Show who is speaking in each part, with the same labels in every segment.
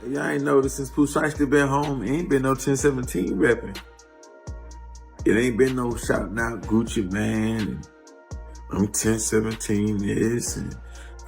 Speaker 1: Y'all ain't noticed since Pooh Shiesty been home, ain't been no 1017 repping. It ain't been no shouting out Gucci Man and I'm 1017 this and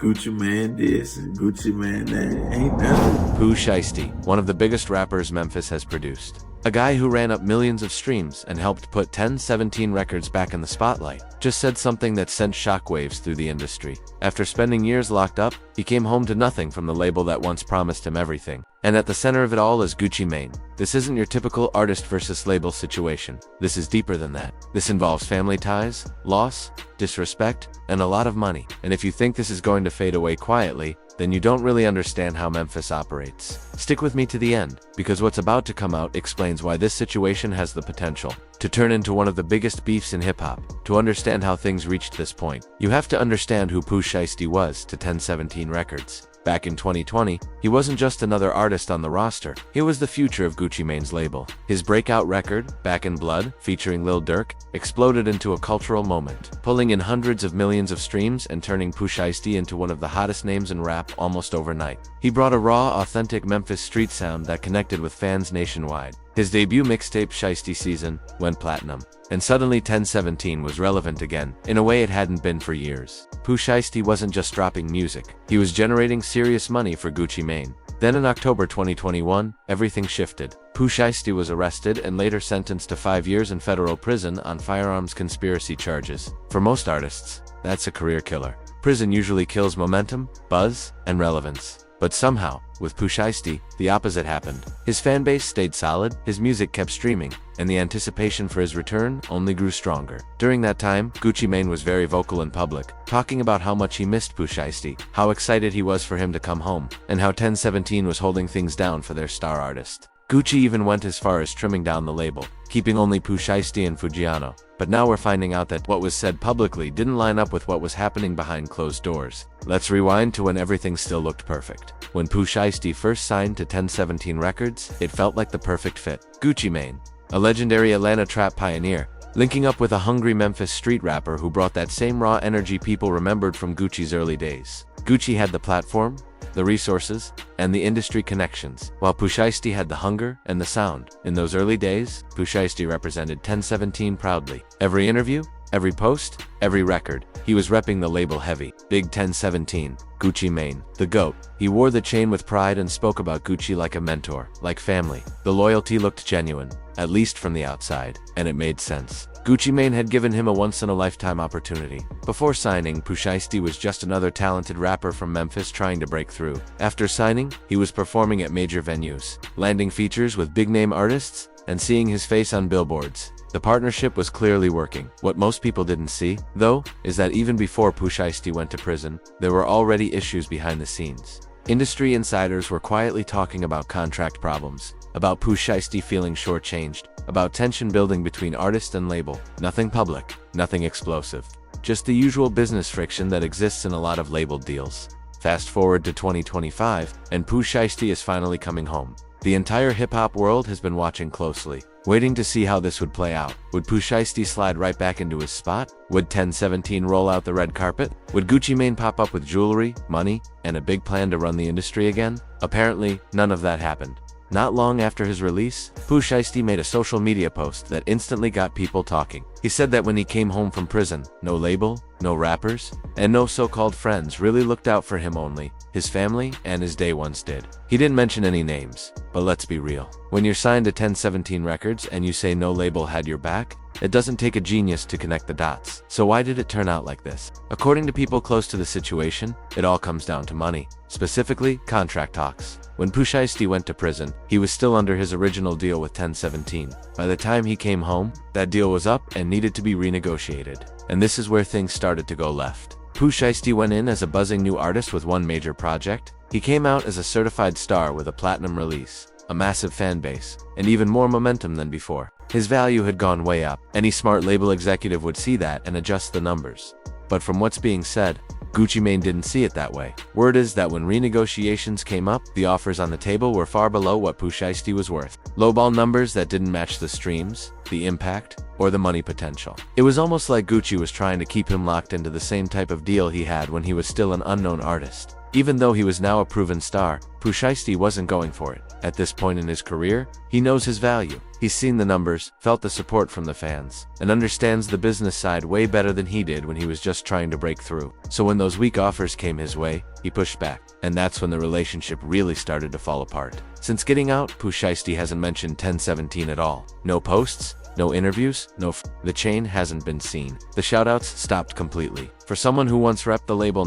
Speaker 1: Gucci Man this and Gucci Man that. Ain't nothing.
Speaker 2: Pooh Shiesty, one of the biggest rappers Memphis has produced. A guy who ran up millions of streams and helped put 1017 Records back in the spotlight, just said something that sent shockwaves through the industry. After spending years locked up, he came home to nothing from the label that once promised him everything. And at the center of it all is Gucci Mane. This isn't your typical artist versus label situation. This is deeper than that. This involves family ties, loss, disrespect, and a lot of money. And if you think this is going to fade away quietly, then you don't really understand how Memphis operates. Stick with me to the end, because what's about to come out explains why this situation has the potential to turn into one of the biggest beefs in hip-hop. To understand how things reached this point, you have to understand who Pooh Shiesty was to 1017 Records. Back in 2020, he wasn't just another artist on the roster, he was the future of Gucci Mane's label. His breakout record, Back in Blood, featuring Lil Durk, exploded into a cultural moment, pulling in hundreds of millions of streams and turning Pooh Shiesty into one of the hottest names in rap almost overnight. He brought a raw, authentic Memphis street sound that connected with fans nationwide. His debut mixtape Shiesty Season went platinum, and suddenly 1017 was relevant again, in a way it hadn't been for years. Pooh Shiesty wasn't just dropping music, he was generating serious money for Gucci Mane. Then in October 2021, everything shifted. Pooh Shiesty was arrested and later sentenced to 5 years in federal prison on firearms conspiracy charges. For most artists, that's a career killer. Prison usually kills momentum, buzz, and relevance. But somehow, with Pooh Shiesty, the opposite happened. His fanbase stayed solid, his music kept streaming, and the anticipation for his return only grew stronger. During that time, Gucci Mane was very vocal in public, talking about how much he missed Pooh Shiesty, how excited he was for him to come home, and how 1017 was holding things down for their star artist. Gucci even went as far as trimming down the label, keeping only Pooh Shiesty and Fujiano. But now we're finding out that what was said publicly didn't line up with what was happening behind closed doors. Let's rewind to when everything still looked perfect. When Pooh Shiesty first signed to 1017 Records, it felt like the perfect fit. Gucci Mane, a legendary Atlanta trap pioneer, linking up with a hungry Memphis street rapper who brought that same raw energy people remembered from Gucci's early days. Gucci had the platform, the resources, and the industry connections, while Pooh Shiesty had the hunger and the sound. In those early days, Pooh Shiesty represented 1017 proudly. Every interview, every post, every record, he was repping the label heavy. Big 1017, Gucci Mane, the GOAT. He wore the chain with pride and spoke about Gucci like a mentor, like family. The loyalty looked genuine, at least from the outside, and it made sense. Gucci Mane had given him a once-in-a-lifetime opportunity. Before signing, Pooh Shiesty was just another talented rapper from Memphis trying to break through. After signing, he was performing at major venues, landing features with big-name artists, and seeing his face on billboards. The partnership was clearly working. What most people didn't see, though, is that even before Pooh Shiesty went to prison, there were already issues behind the scenes. Industry insiders were quietly talking about contract problems, about Pooh Shiesty feeling shortchanged, about tension building between artist and label. Nothing public, nothing explosive. Just the usual business friction that exists in a lot of labeled deals. Fast forward to 2025, and Pooh Shiesty is finally coming home. The entire hip-hop world has been watching closely, waiting to see how this would play out. Would Pooh Shiesty slide right back into his spot? Would 1017 roll out the red carpet? Would Gucci Mane pop up with jewelry, money, and a big plan to run the industry again? Apparently, none of that happened. Not long after his release, Pooh Shiesty made a social media post that instantly got people talking. He said that when he came home from prison, no label, no rappers, and no so-called friends really looked out for him. Only his family and his day ones did. He didn't mention any names, but let's be real. When you're signed to 1017 Records and you say no label had your back, it doesn't take a genius to connect the dots. So why did it turn out like this? According to people close to the situation, it all comes down to money, specifically contract talks. When Pooh Shiesty went to prison, he was still under his original deal with 1017. By the time he came home, that deal was up and needed to be renegotiated. And this is where things started to go left. Pooh Shiesty went in as a buzzing new artist with one major project. He came out as a certified star with a platinum release, a massive fan base, and even more momentum than before. His value had gone way up. Any smart label executive would see that and adjust the numbers. But from what's being said, Gucci Mane didn't see it that way. Word is that when renegotiations came up, the offers on the table were far below what Pooh Shiesty was worth. Lowball numbers that didn't match the streams, the impact, or the money potential. It was almost like Gucci was trying to keep him locked into the same type of deal he had when he was still an unknown artist. Even though he was now a proven star, Pooh Shiesty wasn't going for it. At this point in his career, he knows his value. He's seen the numbers, felt the support from the fans, and understands the business side way better than he did when he was just trying to break through. So when those weak offers came his way, he pushed back. And that's when the relationship really started to fall apart. Since getting out, Pooh Shiesty hasn't mentioned 1017 at all. No posts, no interviews, the chain hasn't been seen. The shoutouts stopped completely. For someone who once repped the label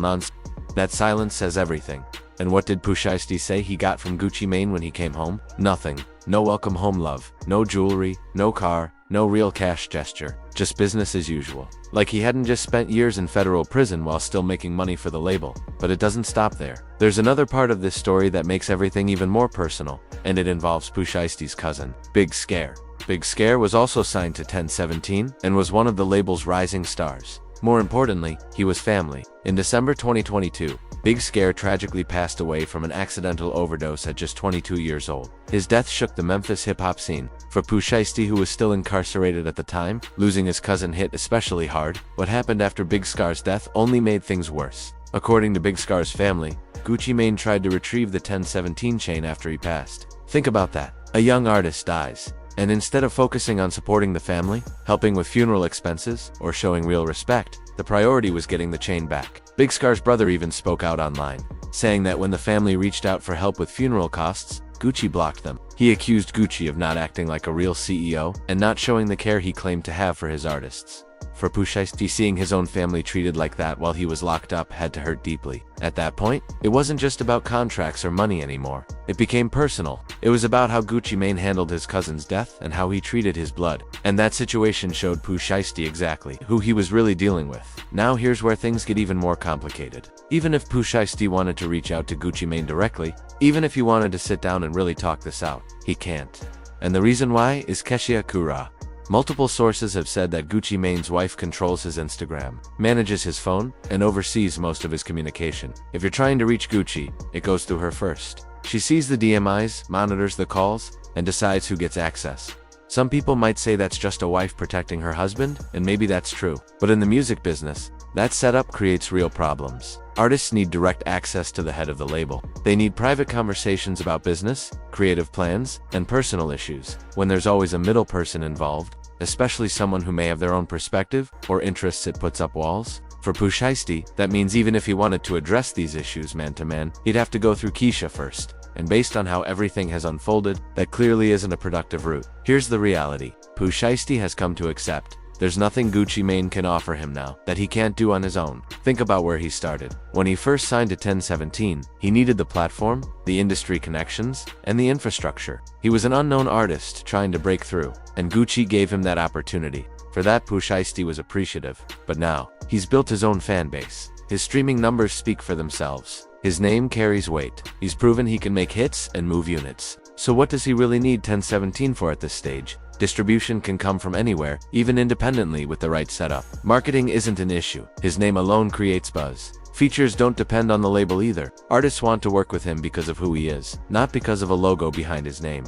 Speaker 2: that silence says everything. And what did Pooh Shiesty say he got from Gucci Mane when he came home? Nothing. No welcome home love. No jewelry, no car, no real cash gesture. Just business as usual. Like he hadn't just spent years in federal prison while still making money for the label. But it doesn't stop there. There's another part of this story that makes everything even more personal, and it involves Pooh Shiesty's cousin, Big Scare. Big Scare was also signed to 1017 and was one of the label's rising stars. More importantly, he was family. In December 2022, Big Scare tragically passed away from an accidental overdose at just 22 years old. His death shook the Memphis hip-hop scene. For Pooh Shiesty, who was still incarcerated at the time, losing his cousin hit especially hard. What happened after Big Scar's death only made things worse. According to Big Scar's family, Gucci Mane tried to retrieve the 1017 chain after he passed. Think about that. A young artist dies, and instead of focusing on supporting the family, helping with funeral expenses, or showing real respect, the priority was getting the chain back. Big Scar's brother even spoke out online, saying that when the family reached out for help with funeral costs, Gucci blocked them. He accused Gucci of not acting like a real CEO and not showing the care he claimed to have for his artists. For Pooh Shiesty, seeing his own family treated like that while he was locked up had to hurt deeply. At that point, it wasn't just about contracts or money anymore. It became personal. It was about how Gucci Mane handled his cousin's death and how he treated his blood. And that situation showed Pooh Shiesty exactly who he was really dealing with. Now here's where things get even more complicated. Even if Pooh Shiesty wanted to reach out to Gucci Mane directly, even if he wanted to sit down and really talk this out, he can't. And the reason why is Keshia Kura. Multiple sources have said that Gucci Mane's wife controls his Instagram, manages his phone, and oversees most of his communication. If you're trying to reach Gucci, it goes through her first. She sees the DMIs, monitors the calls, and decides who gets access. Some people might say that's just a wife protecting her husband, and maybe that's true. But in the music business, that setup creates real problems. Artists need direct access to the head of the label. They need private conversations about business, creative plans, and personal issues. When there's always a middle person involved, especially someone who may have their own perspective or interests, it puts up walls. For Pooh Shiesty, that means even if he wanted to address these issues man-to-man, he'd have to go through Keisha first. And based on how everything has unfolded, that clearly isn't a productive route. Here's the reality. Pooh Shiesty has come to accept there's nothing Gucci Mane can offer him now that he can't do on his own. Think about where he started. When he first signed to 1017, he needed the platform, the industry connections, and the infrastructure. He was an unknown artist trying to break through, and Gucci gave him that opportunity. For that, Pooh Shiesty was appreciative. But now, he's built his own fan base. His streaming numbers speak for themselves. His name carries weight. He's proven he can make hits and move units. So what does he really need 1017 for at this stage? Distribution can come from anywhere, even independently with the right setup. Marketing isn't an issue. His name alone creates buzz. Features don't depend on the label either. Artists want to work with him because of who he is, not because of a logo behind his name.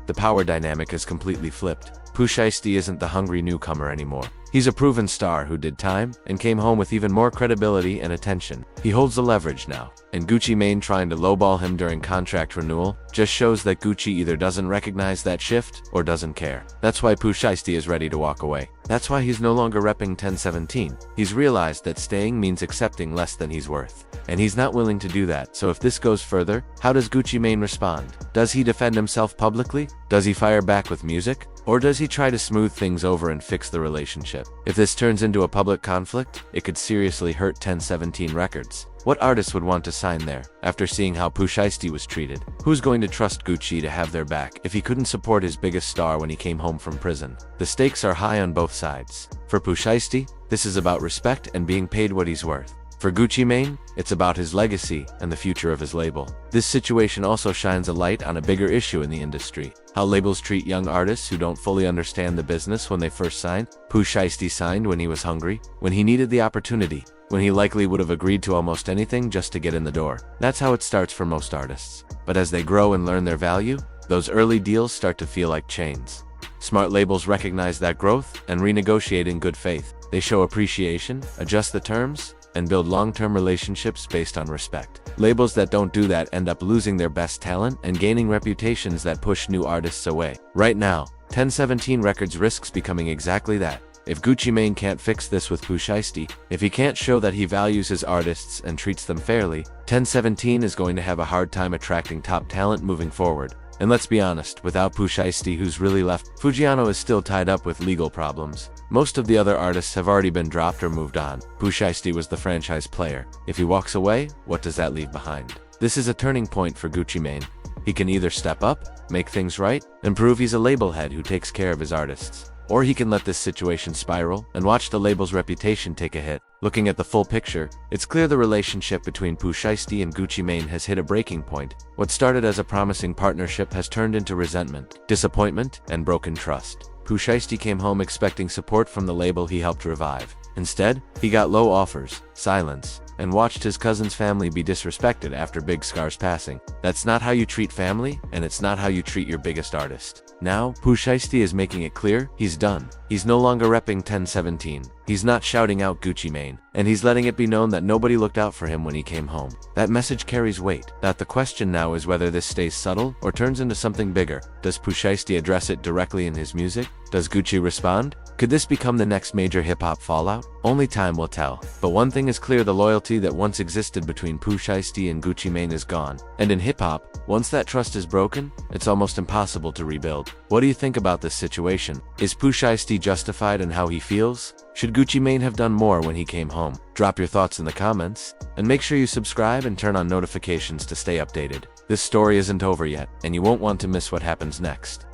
Speaker 2: The power dynamic is completely flipped. Pooh Shiesty isn't the hungry newcomer anymore. He's a proven star who did time and came home with even more credibility and attention. He holds the leverage now, and Gucci Mane trying to lowball him during contract renewal just shows that Gucci either doesn't recognize that shift or doesn't care. That's why Pooh Shiesty is ready to walk away. That's why he's no longer repping 1017. He's realized that staying means accepting less than he's worth. And he's not willing to do that. So if this goes further, how does Gucci Mane respond? Does he defend himself publicly? Does he fire back with music? Or does he try to smooth things over and fix the relationship? If this turns into a public conflict, it could seriously hurt 1017 Records. What artist would want to sign there, after seeing how Pooh Shiesty was treated? Who's going to trust Gucci to have their back if he couldn't support his biggest star when he came home from prison? The stakes are high on both sides. For Pooh Shiesty, this is about respect and being paid what he's worth. For Gucci Mane, it's about his legacy and the future of his label. This situation also shines a light on a bigger issue in the industry: how labels treat young artists who don't fully understand the business when they first sign. Pooh Shiesty signed when he was hungry, when he needed the opportunity, when he likely would have agreed to almost anything just to get in the door. That's how it starts for most artists. But as they grow and learn their value, those early deals start to feel like chains. Smart labels recognize that growth and renegotiate in good faith. They show appreciation, adjust the terms, and build long-term relationships based on respect. Labels that don't do that end up losing their best talent and gaining reputations that push new artists away. Right now, 1017 Records risks becoming exactly that. If Gucci Mane can't fix this with Pooh Shiesty, if he can't show that he values his artists and treats them fairly, 1017 is going to have a hard time attracting top talent moving forward. And let's be honest, without Pooh Shiesty, who's really left, Fujiano is still tied up with legal problems. Most of the other artists have already been dropped or moved on. Pooh Shiesty was the franchise player. If he walks away, what does that leave behind? This is a turning point for Gucci Mane. He can either step up, make things right, and prove he's a label head who takes care of his artists. Or he can let this situation spiral and watch the label's reputation take a hit. Looking at the full picture, it's clear the relationship between Pooh Shiesty and Gucci Mane has hit a breaking point. What started as a promising partnership has turned into resentment, disappointment, and broken trust. Pooh Shiesty came home expecting support from the label he helped revive. Instead, he got low offers, silence, and watched his cousin's family be disrespected after Big Scar's passing. That's not how you treat family, and it's not how you treat your biggest artist. Now, Pooh Shiesty is making it clear he's done. He's no longer repping 1017. He's not shouting out Gucci Mane, and he's letting it be known that nobody looked out for him when he came home. That message carries weight. That the question now is whether this stays subtle or turns into something bigger. Does Pooh Shiesty address it directly in his music? Does Gucci respond? Could this become the next major hip-hop fallout? Only time will tell. But one thing is clear, the loyalty that once existed between Pooh Shiesty and Gucci Mane is gone. And in hip-hop, once that trust is broken, it's almost impossible to rebuild. What do you think about this situation? Is Pooh Shiesty justified in how he feels? Should Gucci Mane have done more when he came home? Drop your thoughts in the comments, and make sure you subscribe and turn on notifications to stay updated. This story isn't over yet, and you won't want to miss what happens next.